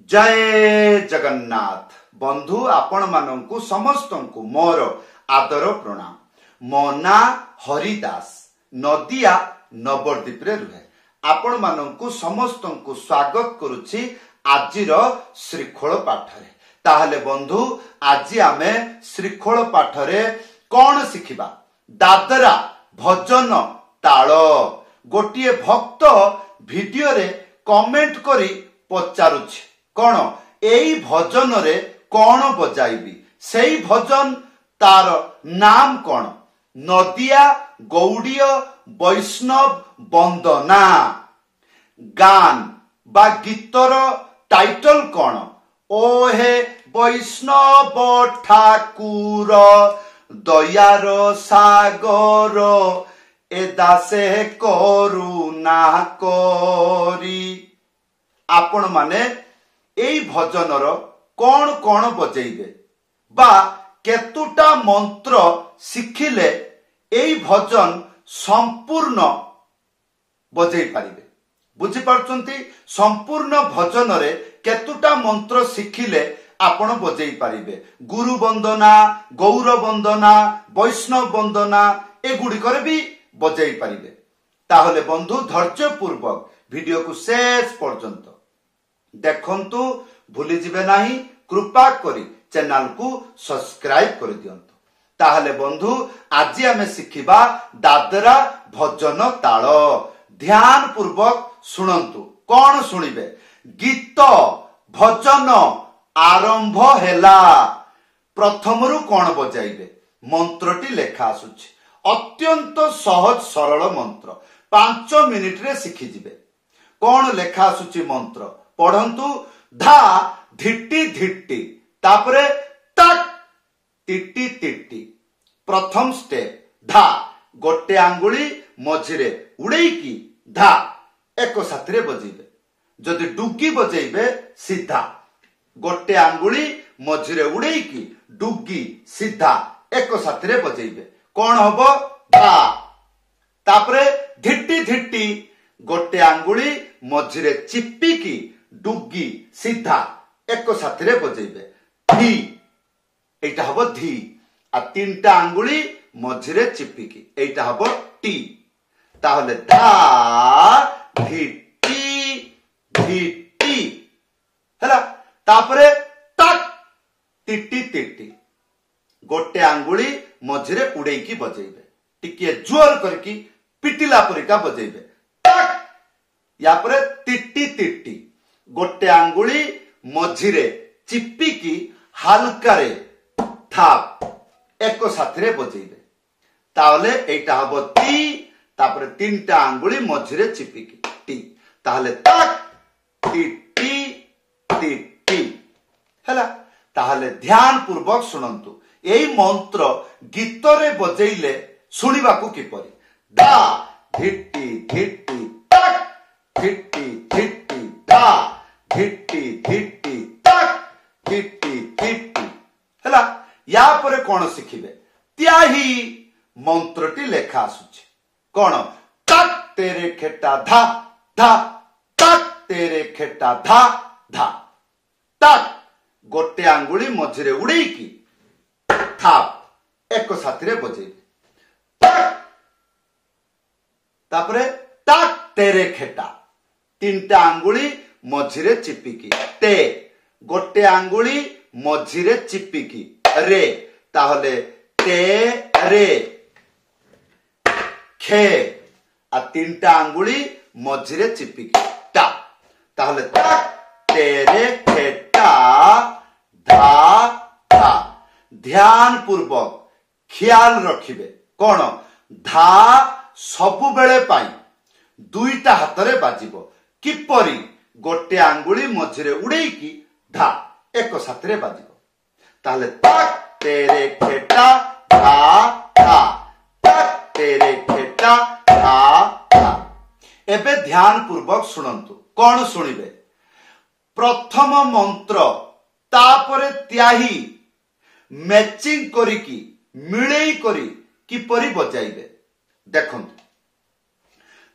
जय जगन्नाथ बंधु आपण मानंकु समस्तंकु मोर आदर प्रणाम। मो ना हरिदास नदिया नवद्वीप रे रुहे आपण मानंकु समस्तंकु स्वागत करुछि आजिर श्रीखोल पाठरे। ताहले बंधु आज आमे श्रीखोल पाठरे कौन शिखिबा? दादरा भजन ताल। गोटिए भक्त वीडियो रे कमेंट करी पचारुछि कौन एई भजन रे कौन बजाइबी, सेई भजन तार नाम कौन? नदिया गौड़ीय वैष्णव वंदना। गान बा गीतर टाइटल कौन? ओ हे वैष्णव ठाकुर दयार सागर ए दासे करुणा करी। आपण माने एई भजनर कौन कौन बजेइबे बा केतुटा मंत्र शिखिले एई भजन संपूर्ण बजेई पारिबे? बुझी पारछंती? संपूर्ण भजन रे केतुटा मंत्र शिखिले आपण बजेई पारिबे? गुरु वंदना, गौर वंदना, वैष्णव वंदना एगुडी करे भी बजेई पारिबे। ताहले बंधु धैर्य पूर्वक वीडियो को शेष पर्यंत देखंतु, भूली जिबे नाही। कृपा करी चैनल को सब्सक्राइब कर दियंतु। ताहले बंधु आज आमे शिखिबा दादरा भजन ताल। ध्यान पूर्वक सुनंतु। कौन सुनिबे? गीत भजन आरंभ हेला प्रथमरु कौन बजाइबे? मंत्रटी लेखा आसुछि। अत्यंत सहज सरल मंत्र 5 मिनिट रे शिखि जिबे। कौन लेखा आसुछि मंत्र पढ़ंतु। धा धिट्टी धिट्टी, तापरे तक टिट्टी टिट्टी। प्रथम स्टेप धा, गोटे आंगुली मझिरे उड़ेकी धा एक साथरे बजेइबे। जदि डुगी बजेइबे सीधा, गोटे आंगुली मझिरे उड़ेकी डुगी सीधा एक साथरे बजेइबे। कौन हबो? धा। तापरे धिट्टी धिट्टी, गोटे आंगुली मझिरे चिप्पिकी डुगी सीधा एक साथरे बजेइबे। धी, एटा हबो धी। आ तीनटा आंगुली मझिरे चिप्पिकी, एटा हबो टी। ताहले धा धिट्टी धिट्टी हैला। तापरे तक टिट्टी टिट्टी, गोटे आंगुली मझिरे उड़ेकी बजेइबे। टिके जोर करकी पिटिला परिका बजेइबे। तक, या परे टिट्टी टिट्टी, गोटे आंगुली मझिरे चिप्पिकी हालकारे थाप एक साथरे बजेइबे। ताहले एटा हबो ती। तापरे तीनटा आंगुली मझिरे चिप्पिकी टी। ताहले तक टिट्टी टिट्टी हैला। ताहले ध्यान पूर्वक सुनंतु। एई मंत्र गीतरे बजेइले सुनिबाकू किपरि? धा धिट्टी धिट्टी तक, धिट्टी धिट्टी धा, धिट्टी धिट्टी तक, धिट्टी धिट्टी हैला। या परे कोन शिखिबे? त्याही मंत्रटी लेखा आसुछि। कोन? तक तेरे खेटा धा धा, तक तेरे खेटा धा धा। तक, गोटे आंगुली मझिरे उड़ेकी थाप एक साथरे बजेइबे। तक, तापरे तक तेरे खेटा, तीनटा आंगुली मझिरे चिप्पिकी ते, गोटे आंगुली मझिरे चिप्पिकी रे। ताहले ते रे खे, आ तीनटा आंगुली मझिरे चिप्पिकी टा। ताहले तक तेरे खेटा धा धा। ध्यान पूर्वक ख्याल रखिबे। कौन? धा सबु बेले पाई दुईटा हाथरे बाजिबो। किपरि? गोटे आंगुली मझिरे उड़ेकी धा एक साथरे बाजिबो। ताहले तक तेरे खेटा धा धा, तक तेरे खेटा धा धा। एबे ध्यान पूर्वक सुनंतु। कौन सुनिबे? प्रथम मंत्र तापरे त्याही मैचिंग करिकी मिळेई करी किपरि बजाइबे देखंतु।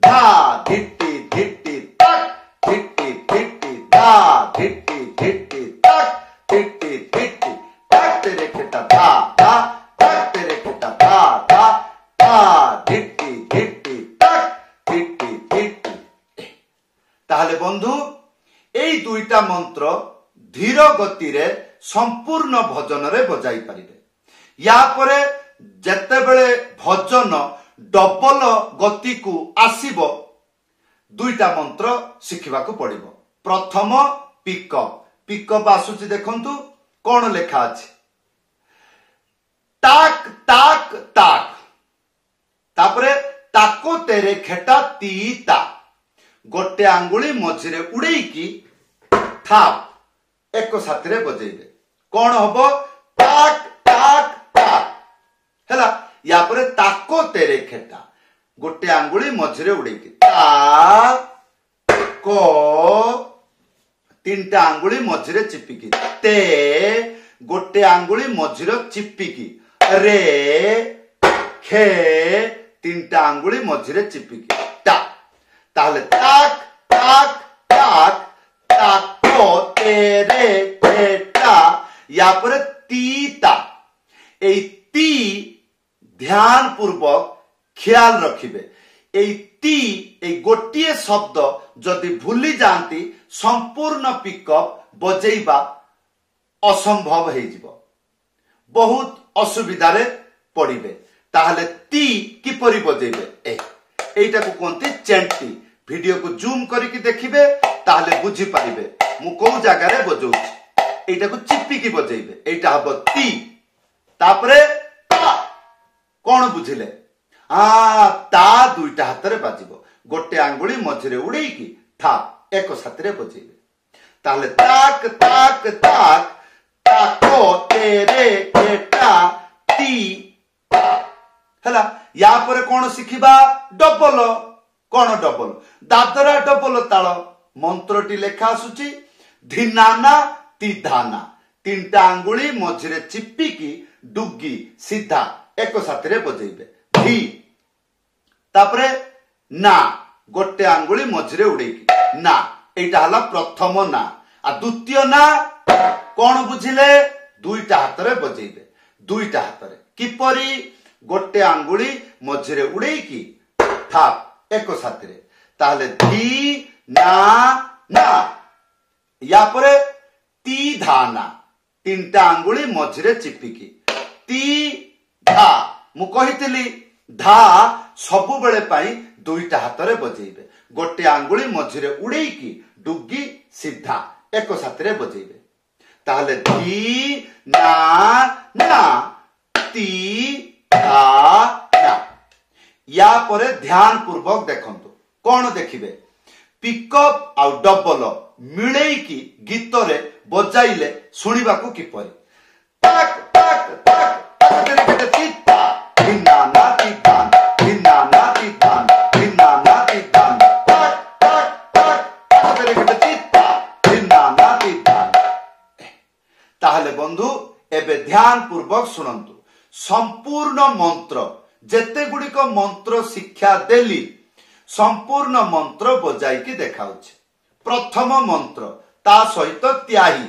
धा धिट्टी धिट्टी तक, धिट्टी धिट्टी धा, धिट्टी धिट्टी तक धिट्टी धिट्टी तक तेरे खेटा धा धा तक तेरे खेटा धा धा धा धिट्टी धिट्टी तक धिट्टी धिट्टी। ताहले बंधु এই দুইটা মন্ত্র ধীর গতিরে সম্পূর্ণ ভজনরে বজাই পারিবে। या परे যেতেবেলে ভজন ডবল গতিকু আসিব দুইটা মন্ত্র শিখিবাকু পড়িব। প্রথম পিকअप পিকअप আসুচি দেখন্তু কোন লেখা আছে তাক তাক তাক তারপরে তাকো তেরে খেটা তিতা गोटे आंगुली मझिरे उड़ेकी थाप एक साथी बजेबे कौन हम ताक ताक ताक हैला। या परे ताको तेरे खेटा गोटे आंगुली मझिरे उड़ेकी को तीनटा आंगुली मझिरे चिपिकी ते गोटे आंगुली मझिरे चिपिकी रे खे तीनटा आंगुली मझिरे चिपिकी टा। ताहले ताक ताक ताक ताको तेरे खेटा या पर तीता ए ती ध्यान पूर्वक ख्याल रखिबे। ए ती ए गोटिए शब्द जदि भूली जानती संपूर्ण पिकअप बजेइबा असंभव हे जिवो बहुत असुविधा रे पड़िबे। ताहले ती किपरि बजेइबे एटा को कोनती चेंटी वीडियो को जूम करके देखिबे ताहले बुझी पारिबे मु को जगह रे बजौछि एटा को चिप्पी की बजेइबे एटा हबो ती तापरे ता कोन बुझिले ता दुईटा हाथ रे बाजिबो गोटे आंगुली मझिरे उड़ेकी था एक साथ रे बजेइबे। ताहले ताक ताक ताक ताको तेरे खेटा ती हैला। या पर कोन शिखिबा डबल कौन डबल दादरा डबल ताल मंत्रटी लेखा आसुची धिनाना तिधाना तीनटा आंगुली मझिरे चिप्पिकी डुगी सीधा एक साथी बजेइबे धी तापरे ना गोटे आंगुली मझिरे उड़ेकी ना एटा हला प्रथम ना आ द्वितीय ना कौन बुझिले दुईटा हाथ रे बजेइबे दुईटा हाथ रे किपरि गोटे आंगुली मझिरे उड़ेकी था एक साथी रे ताहले धी ना ना। या परे ती धाना तीनटा आंगुली मझिरे चिपिकी ती धा मु कहितली धा सबु बेले पाई दुईटा हाथ रे बजेइबे गोटे आंगुली मझिरे उड़ेकी डुगी सीधा एक साथी रे बजेइबे। ताहले धी ना ना ती धा ना। या परे ध्यान पूर्वक देखंतु कौन देखिबे पिकअप आ डबल मिलेकी गीत रे बजाइले सुनिबाकू किपरि ताक ताक ताक तेरे खेटे तीता धिना ना तीतान धिना ना तीतान धिना ना तीतान ताक ताक ताक तेरे खेटे तीता धिना ना तीतान। ताहले बंधु एबे ध्यान पूर्वक सुनंतु संपूर्ण मंत्र जेते गुड़िक मंत्र शिक्षा देली संपूर्ण मंत्र बजाई की देखाउछि। प्रथम मंत्र ता सहित त्याही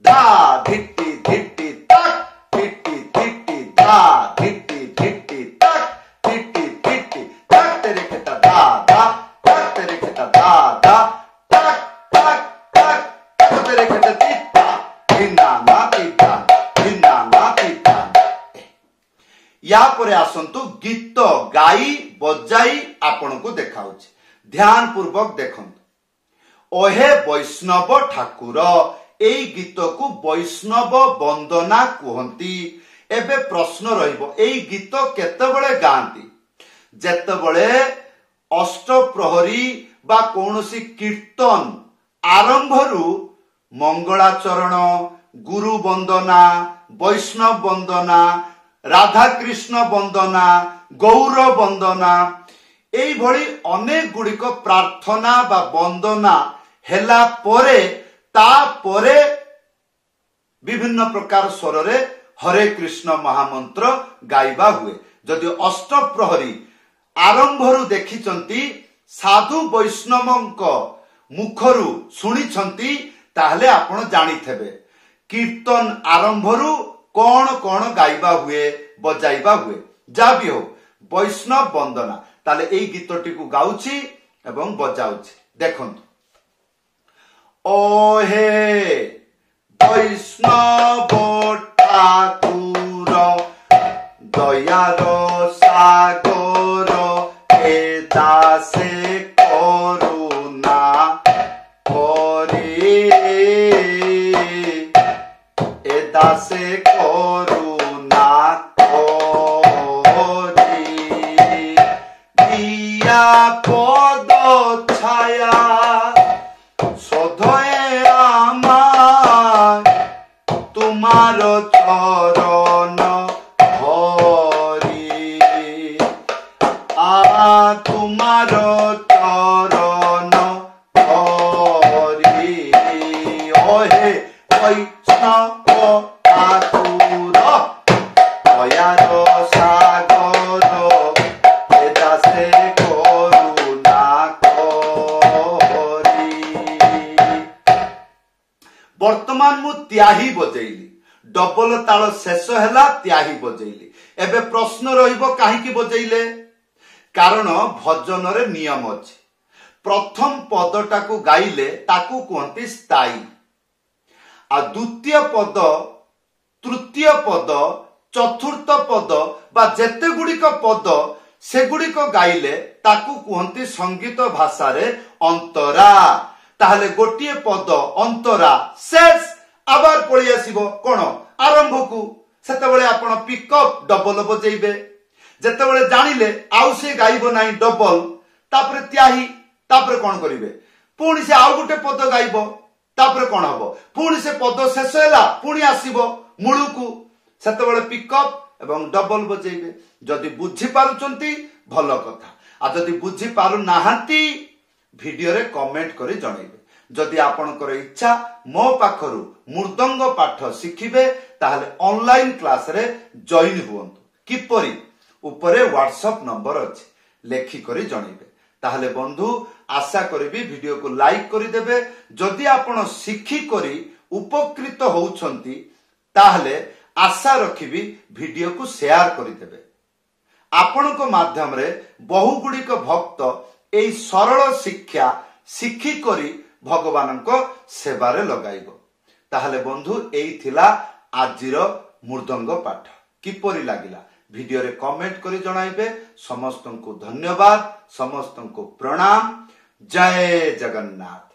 धा धिट्टी धिट्टी तक धिट्टी धिट्टी धा धिट्टी धिट्टी तक धिट्टी धिट्टी तक तेरे खेटा धा धा तक तेरे खेटा धा धा तक तक तक तेरे खेटा तीता धिना ना तीता धिना ना तीता। या परे आसंतु गीत गाई बजाई आपण को देखाउछि ध्यान पूर्वक देखंतु ओहे वैष्णव ठाकुर एई गीत को वैष्णव वंदना कहंती। एबे प्रश्न रहिबो एई गीत केतेबेले गांती जेतेबेले अष्टप्रहरी बा कोनोसी कीर्तन आरंभरू मंगलाचरण गुरु वंदना वैष्णव वंदना राधा कृष्ण वंदना गौर वंदना एई भली अनेक गुड़िक प्रार्थना बा वंदना हेला परे ता परे विभिन्न प्रकार स्वर रे हरे कृष्ण महामंत्र गाइबा हुए। जदि अष्टप्रहरी आरंभरू देखिचंती साधु वैष्णवंक मुखरु शुणी ताहले आपण जानिथेबे कीर्तन आरंभरू कौन कौन गाइबा हुए बजाइबा हुए जा भी हो वैष्णव वंदना ताले एई गीतटी को गाउछि एवं बजाउछि देखंतु ओ हे वैष्णव ठाकुर दयार सागर हे दासे करुणा करे ए दासे करुणा करे दिया पद छाया सधये आमार तुमार चरण हरि तुमार चरण हरि ओहे वैष्णव ठाकुर दयार सागर हे दासे करुणा करि वर्तमान मु त्याही बजेइली डबल ताल शेष हैला त्याही बजेइली एबे प्रश्न रहिबो काहीकि बजेइले कारण भजन रे नियम अछि प्रथम पदटा को गाइले ताकू कहंती स्थायी आ द्वितीय पद तृतीय पद चतुर्थ पद बा जेते गुड़िक पद से गुड़िक गाइले ताकू कहंती संगीत भाषा रे अंतरा ताहले गोटिए पद अंतरा शेष आबार पळि आसीबो कोन आरंभ को सेतेबेले आपण पिकअप डबल बजेइबे जेतेबेले जानिले आउ से गाइबो नाही डबल तापरे त्याही तापरे कोन करिवे पुणी से आउ गुटे पद गाइबो तापरे कोन हबो पुणी से पद शेष हैला पुणी आसीबो मूळु को सेतेबेले पिकअप एवं डबल बजेइबे जदि बुझी पारुचंती भलो कथा आ जदि बुझी पारु नाहांती वीडियो रे कमेंट करी जणाइबे जदि आपनकर इच्छा मो पाखरु मृदंग पाठ शिखिबे ताहले ऑनलाइन क्लास रे जॉइन हुवंतु किपरि ऊपरे व्हाट्सएप नंबर अछि लेखि करी जणाइबे ताहले बंधु आशा करिबी वीडियो को लाइक करी देबे जदि आपण शिखि करी उपकृत होउछंती ताहले आशा रखिबी वीडियो को शेयर करी देबे आपण को माध्यम रे बहु गुडी को भक्त एई सरल शिक्षा शिखि करी भगवान को सेवारे लगाइबो ताहले बंधु एई थिला आजिर मृदंग पाठ किपरि लागिला वीडियो रे कमेंट करी जणाइबे समस्त को धन्यवाद समस्त को प्रणाम जय जगन्नाथ।